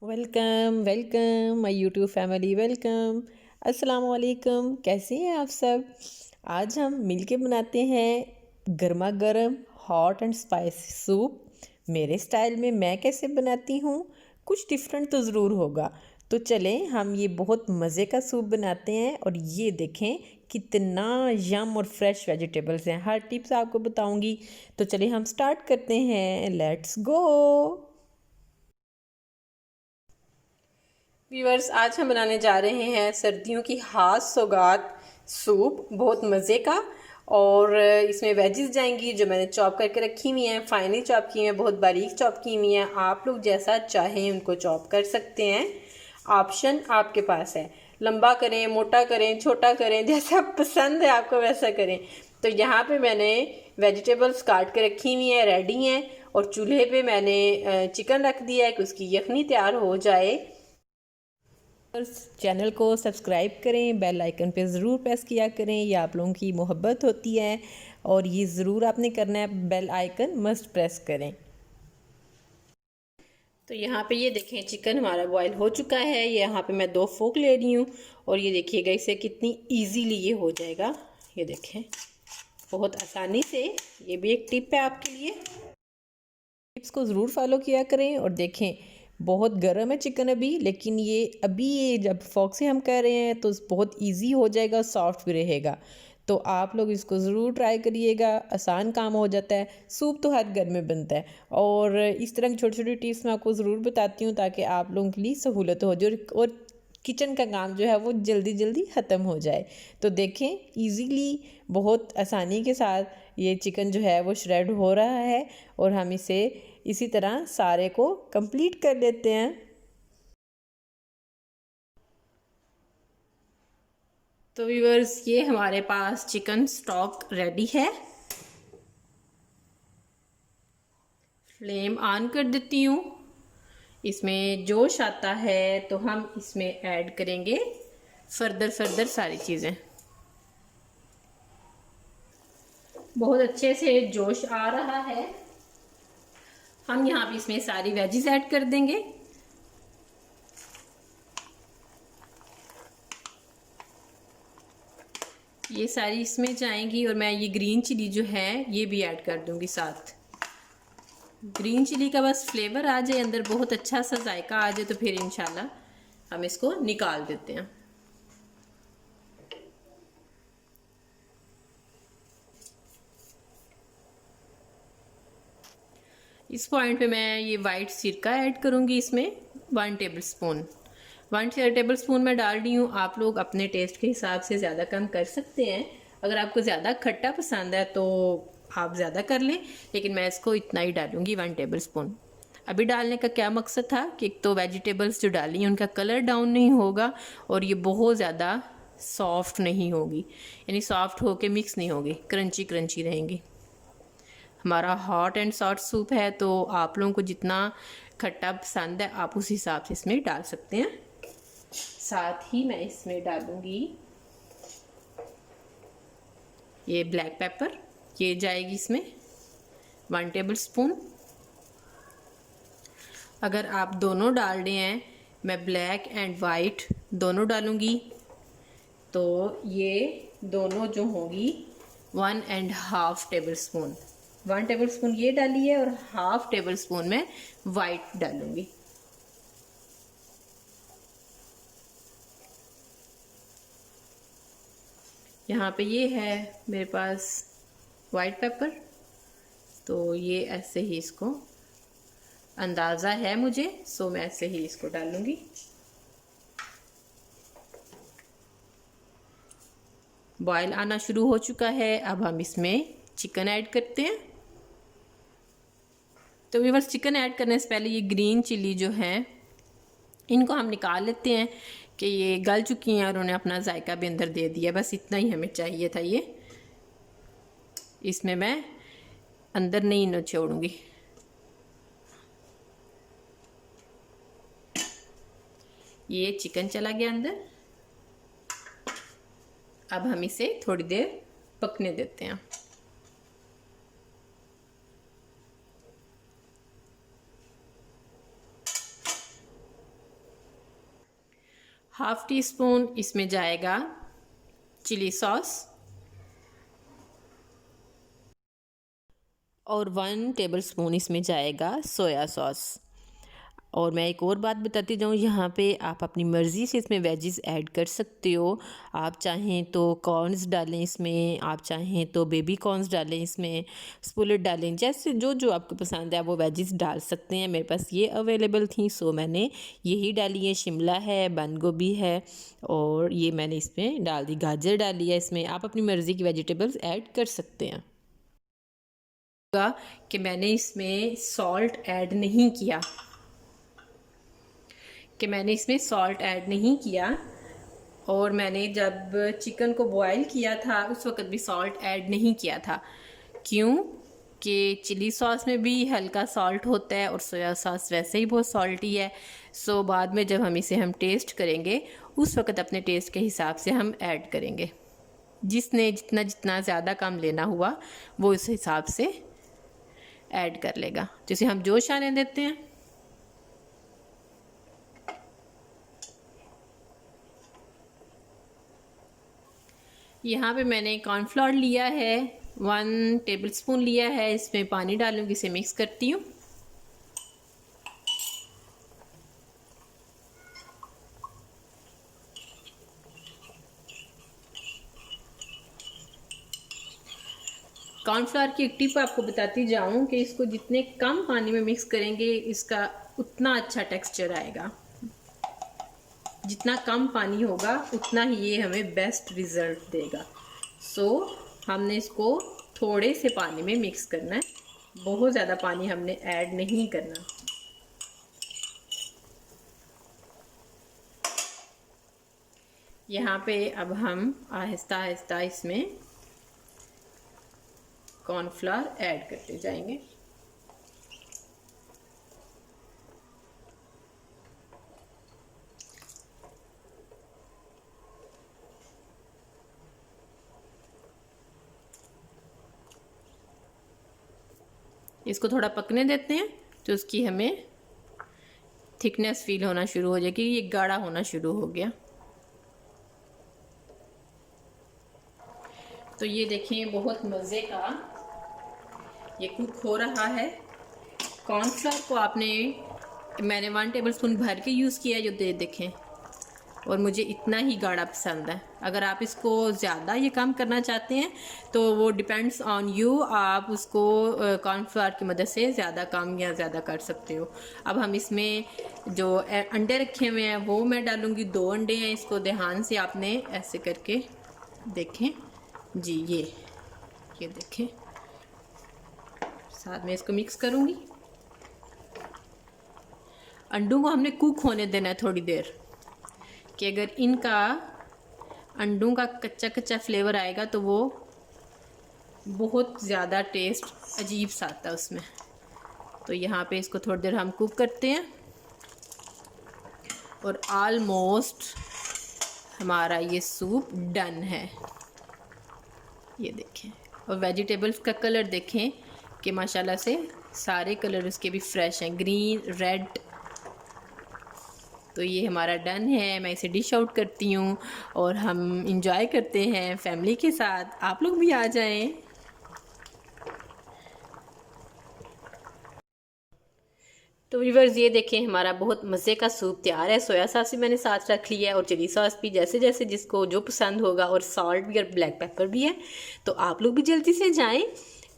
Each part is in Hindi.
Welcome welcome my YouTube family welcome. अस्सलाम वालेकुम, कैसे हैं आप सब। आज हम मिलके बनाते हैं गर्मा गर्म हॉट एंड स्पाइसी सूप। मेरे स्टाइल में मैं कैसे बनाती हूँ, कुछ डिफरेंट तो ज़रूर होगा। तो चलें हम ये बहुत मज़े का सूप बनाते हैं। और ये देखें कितना यम और फ्रेश वेजिटेबल्स हैं, हर टिप्स आपको बताऊंगी। तो चलिए हम स्टार्ट करते हैं, लेट्स गो। व्यूअर्स, आज हम बनाने जा रहे हैं सर्दियों की खास सौगात सूप, बहुत मज़े का। और इसमें वेजिस जाएंगी जो मैंने चॉप करके रखी हुई हैं, फाइनली चॉप की हैं, बहुत बारीक चॉप की हुई हैं। आप लोग जैसा चाहें उनको चॉप कर सकते हैं, ऑप्शन आपके पास है। लंबा करें, मोटा करें, छोटा करें, जैसा पसंद है आपको वैसा करें। तो यहाँ पे मैंने वेजिटेबल्स काट के रखी हुई हैं, रेडी हैं। और चूल्हे पे मैंने चिकन रख दिया है कि उसकी यखनी तैयार हो जाए। चैनल को सब्सक्राइब करें, बेल आइकन पे ज़रूर प्रेस किया करें, ये आप लोगों की मोहब्बत होती है और ये ज़रूर आपने करना है, बेल आइकन मस्ट प्रेस करें। तो यहाँ पे ये देखें चिकन हमारा बॉईल हो चुका है। यहाँ पे मैं 2 फोक ले रही हूँ और ये देखिएगा इसे कितनी इजीली ये हो जाएगा। ये देखें बहुत आसानी से, ये भी एक टिप है आपके लिए। टिप्स को ज़रूर फॉलो किया करें। और देखें बहुत गर्म है चिकन अभी, लेकिन ये जब फोक से हम कर रहे हैं तो बहुत इजी हो जाएगा, सॉफ्ट भी रहेगा। तो आप लोग इसको ज़रूर ट्राई करिएगा, आसान काम हो जाता है। सूप तो हर घर में बनता है और इस तरह की छोटी छोटी टिप्स मैं आपको ज़रूर बताती हूँ ताकि आप लोगों के लिए सहूलत हो जाए और किचन का काम जो है वो जल्दी जल्दी ख़त्म हो जाए। तो देखें इजीली, बहुत आसानी के साथ ये चिकन जो है वो श्रेड हो रहा है और हम इसे इसी तरह सारे को कंप्लीट कर लेते हैं। तो व्यूअर्स, ये हमारे पास चिकन स्टॉक रेडी है। फ्लेम ऑन कर देती हूँ। इसमें जोश आता है तो हम इसमें ऐड करेंगे फर्दर सारी चीज़ें। बहुत अच्छे से जोश आ रहा है। हम यहाँ पे इसमें सारी वेजिस ऐड कर देंगे। ये सारी इसमें जाएंगी और मैं ये ग्रीन चिली जो है ये भी ऐड कर दूंगी साथ। ग्रीन चिली का बस फ्लेवर आ जाए अंदर, बहुत अच्छा सा जायका आ जाए, तो फिर इंशाल्लाह हम इसको निकाल देते हैं। इस पॉइंट पे मैं ये वाइट सिरका ऐड करूंगी इसमें 1 टेबल स्पून। 1 टेबल स्पून मैं डाल रही हूँ। आप लोग अपने टेस्ट के हिसाब से ज़्यादा कम कर सकते हैं। अगर आपको ज़्यादा खट्टा पसंद है तो आप ज़्यादा कर लें, लेकिन मैं इसको इतना ही डालूंगी 1 टेबल स्पून। अभी डालने का क्या मकसद था कि एक तो वेजिटेबल्स जो डाली हैं उनका कलर डाउन नहीं होगा और ये बहुत ज़्यादा सॉफ्ट नहीं होगी, यानी सॉफ्ट होके मिक्स नहीं होगी, क्रंची क्रंची रहेंगी। हमारा हॉट एंड सॉफ्ट सूप है तो आप लोगों को जितना खट्टा पसंद है आप उस हिसाब से इसमें डाल सकते हैं। साथ ही मैं इसमें डालूंगी ये ब्लैक पेपर, ये जाएगी इसमें 1 टेबल स्पून। अगर आप दोनों डाल रहे हैं, मैं ब्लैक एंड वाइट दोनों डालूंगी, तो ये दोनों जो होंगी 1.5 टेबल स्पून। 1 टेबल स्पून ये डाली है और 1/2 टेबल स्पून में वाइट डालूंगी। यहाँ पे ये है मेरे पास वाइट पेपर, तो ये ऐसे ही इसको अंदाज़ा है मुझे, सो मैं ऐसे ही इसको डालूंगी। बॉयल आना शुरू हो चुका है, अब हम इसमें चिकन ऐड करते हैं। तो बस चिकन ऐड करने से पहले ये ग्रीन चिली जो है इनको हम निकाल लेते हैं कि ये गल चुकी हैं और उन्हें अपना जायका भी अंदर दे दिया। बस इतना ही हमें चाहिए था। ये इसमें मैं अंदर नहीं निचोड़ूंगी। ये चिकन चला गया अंदर। अब हम इसे थोड़ी देर पकने देते हैं। हाफ़ टी स्पून इसमें जाएगा चिली सॉस और 1 टेबलस्पून इसमें जाएगा सोया सॉस। और मैं एक और बात बताती जाऊँ, यहाँ पे आप अपनी मर्ज़ी से इसमें वेजिस ऐड कर सकते हो। आप चाहें तो कॉर्न्स डालें इसमें, आप चाहें तो बेबी कॉर्न्स डालें इसमें, स्पुलेट डालें, जैसे जो जो आपको पसंद है आप वो वेजिस डाल सकते हैं। मेरे पास ये अवेलेबल थी सो मैंने यही डाली है। शिमला है, बंद गोभी है और ये मैंने इसमें डाल दी, गाजर डाली है इसमें। आप अपनी मर्ज़ी की वेजिटेबल्स ऐड कर सकते हैं। कि मैंने इसमें सॉल्ट ऐड नहीं किया और मैंने जब चिकन को बॉयल किया था उस वक्त भी सॉल्ट ऐड नहीं किया था। क्यों कि चिली सॉस में भी हल्का सॉल्ट होता है और सोया सॉस वैसे ही बहुत सॉल्टी है। सो बाद में जब हम इसे टेस्ट करेंगे उस वक्त अपने टेस्ट के हिसाब से हम ऐड करेंगे। जिसने जितना जितना ज़्यादा कम लेना हुआ वो उस हिसाब से ऐड कर लेगा। जैसे हम जोश आने देते हैं। यहाँ पे मैंने कॉर्नफ्लोर लिया है, 1 टेबलस्पून लिया है। इसमें पानी डालूंगी, इसे मिक्स करती हूँ। कॉर्नफ्लोर की एक टिप आपको बताती जाऊँ कि इसको जितने कम पानी में मिक्स करेंगे इसका उतना अच्छा टेक्सचर आएगा। जितना कम पानी होगा उतना ही ये हमें बेस्ट रिज़ल्ट देगा। सो हमने इसको थोड़े से पानी में मिक्स करना है, बहुत ज़्यादा पानी हमने ऐड नहीं करना। यहाँ पे अब हम आहिस्ता आहिस्ता इसमें कॉर्नफ्लोर ऐड करते जाएंगे। इसको थोड़ा पकने देते हैं तो उसकी हमें थिकनेस फील होना शुरू हो जाएगी। ये गाढ़ा होना शुरू हो गया। तो ये देखें बहुत मज़े का ये कुक हो रहा है। कॉर्नफ्लोर को मैंने 1 टेबलस्पून भर के यूज़ किया है, जो देखें, और मुझे इतना ही गाढ़ा पसंद है। अगर आप इसको ज़्यादा ये कम करना चाहते हैं तो वो डिपेंड्स ऑन यू, आप उसको कॉर्नफ्लोर की मदद से ज़्यादा कम या ज़्यादा कर सकते हो। अब हम इसमें जो अंडे रखे हुए हैं वो मैं डालूँगी। 2 अंडे हैं, इसको ध्यान से आपने ऐसे करके देखें जी, ये देखें। साथ में इसको मिक्स करूँगी। अंडों को हमने कुक होने देना है थोड़ी देर, कि अगर इनका अंडों का कच्चा कच्चा फ्लेवर आएगा तो वो बहुत ज़्यादा टेस्ट अजीब सा आता है उसमें। तो यहाँ पे इसको थोड़ी देर हम कुक करते हैं और ऑलमोस्ट हमारा ये सूप डन है। ये देखें, और वेजिटेबल्स का कलर देखें कि माशाल्लाह से सारे कलर उसके भी फ्रेश हैं, ग्रीन, रेड। तो ये हमारा डन है। मैं इसे डिश आउट करती हूँ और हम इंजॉय करते हैं फैमिली के साथ। आप लोग भी आ जाएं। तो व्यूअर्स ये देखें हमारा बहुत मज़े का सूप तैयार है। सोया सॉस भी मैंने साथ रख लिया है और चिली सॉस भी, जैसे जैसे जिसको जो पसंद होगा, और सॉल्ट भी और ब्लैक पेपर भी है। तो आप लोग भी जल्दी से जाएं,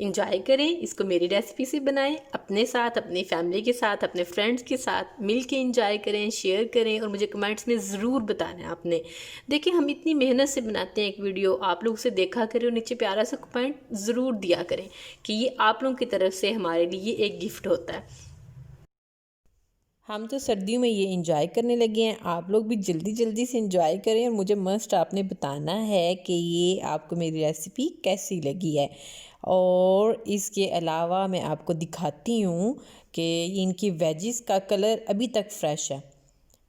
इंजॉय करें, इसको मेरी रेसिपी से बनाएं, अपने साथ, अपनी फैमिली के साथ, अपने फ्रेंड्स के साथ मिल के इंजॉय करें, शेयर करें और मुझे कमेंट्स में ज़रूर बताना है आपने। देखिए हम इतनी मेहनत से बनाते हैं एक वीडियो, आप लोग उसे देखा करें और नीचे प्यारा सा कमेंट ज़रूर दिया करें कि ये आप लोगों की तरफ से हमारे लिए एक गिफ्ट होता है। हम तो सर्दियों में ये इंजॉय करने लगे हैं, आप लोग भी जल्दी जल्दी से इंजॉय करें और मुझे मस्ट आपने बताना है कि ये आपको मेरी रेसिपी कैसी लगी है। और इसके अलावा मैं आपको दिखाती हूँ कि इनकी वेजिस का कलर अभी तक फ्रेश है,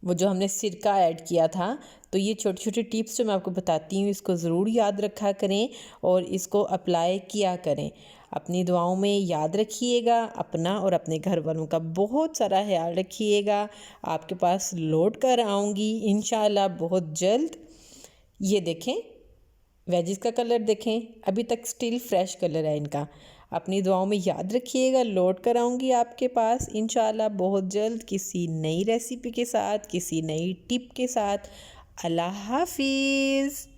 वो जो हमने सिरका ऐड किया था। तो ये छोटी छोटी टिप्स जो मैं आपको बताती हूँ इसको ज़रूर याद रखा करें और इसको अप्लाई किया करें। अपनी दुआओं में याद रखिएगा, अपना और अपने घर वालों का बहुत सारा ख्याल रखिएगा। आपके पास लौट कर आऊँगी इंशाल्लाह बहुत जल्द। ये देखें वेजिस का कलर देखें, अभी तक स्टिल फ्रेश कलर है इनका। अपनी दुआओं में याद रखिएगा, लौट कर आऊँगी आपके पास इंशाल्लाह बहुत जल्द किसी नई रेसिपी के साथ, किसी नई टिप के साथ। अल्लाह हाफिज़।